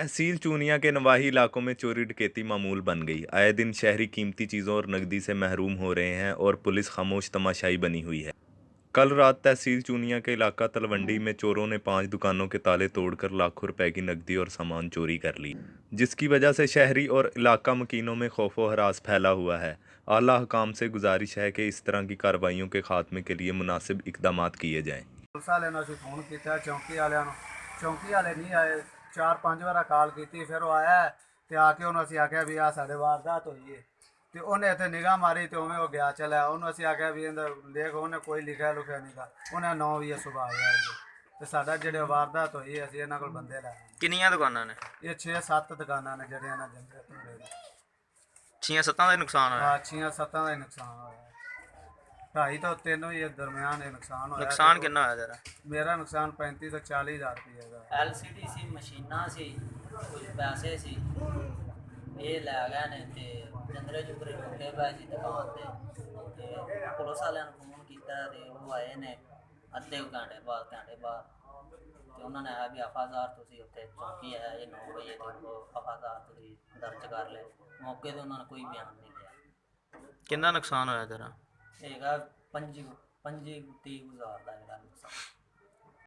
तहसील चूनिया के नवाही इलाकों में चोरी डकैती मामूल बन गई। आए दिन शहरी कीमती चीज़ों और नकदी से महरूम हो रहे हैं और पुलिस खामोश तमाशाई बनी हुई है। कल रात तहसील चूनिया के इलाका तलवंडी में चोरों ने 5 दुकानों के ताले तोड़कर लाखों रुपए की नकदी और सामान चोरी कर ली, जिसकी वजह से शहरी और इलाका मकीनों में खौफो हरास फैला हुआ है। आला हकाम से गुजारिश है कि इस तरह की कार्रवाइयों के खात्मे के लिए मुनासिब इकदाम किए जाएं। पुलिस वाले ने फोन किया चौंकी वाले चौंकी वाले नहीं आए। 4-5 बार कॉल की फिर वो आया तो आके उन्होंने असी आख्या भी आ साढ़े वारदात हुई है तो उन्हें इतने निगाह मारी तो उमें वो गया चला। उन्होंने असी आख्या भी देख उन्हें कोई लिखा लुखा नहीं था। उन्हें 9 बजे सुबह आया तो साढ़ा जो वारदात हुई असी इन्होंने को बंदे लाए। किन्नियां दुकानां ने? ये 6-7 दुकाना ने जेह्ड़े इन्हें जंदे तोड़े। 6-7 का नुकसान होया? हाँ 6-7 का ही नुकसान होया। 2.5 तो 3 ही दरम्यान नुकसान होया। नुकसान कितना होया तेरा? मेरा नुकसान 35 ਤੋਂ 40 हज़ार रुपये का। LCD ਸੀ, ਮਸ਼ੀਨਾਂ ਸੀ, ਕੁਝ ਪੈਸੇ ਸੀ, ਇਹ ਲੈ ਗਏ ਨੇ ਤੇ ਜੰਦਰੇ ਜੁੰਦਰੇ ਟੁੱਟੇ ਪਏ ਸੀ ਦੁਕਾਨ ਤੇ ਪੁਲਿਸ ਵਾਲਿਆਂ ਨੂੰ ਫੋਨ ਕੀਤਾ ਤੇ ਉਹ ਆਏ ਨੇ ਅੱਧੇ ਘੰਟੇ ਬਾਅਦ ਤੇ ਉਹਨਾਂ ਨੇ ਆਇਆ ਵੀ ਹਫਾਜ਼ਾਰ ਤੁਸੀਂ ਉੱਥੇ ਚੌਂਕੀ ਹੈ ਇਹ 9 ਵਜੇ ਤੇ ਉਹ ਹਫਾਜ਼ਾਰ ਤੁਸੀਂ ਦਰਜ ਕਰ ਲਏ। ਮੌਕੇ ਤੇ ਉਹਨਾਂ ਨੇ ਕੋਈ ਬਿਆਨ ਨਹੀਂ ਦਿਆ। ਕਿੰਨਾ ਨੁਕਸਾਨ ਹੋਇਆ ਤੇਰਾ? ਹੈਗਾ 25-30 ਹਜ਼ਾਰ ਦਾ ਜਿਹੜਾ ਨੁਕਸਾਨ।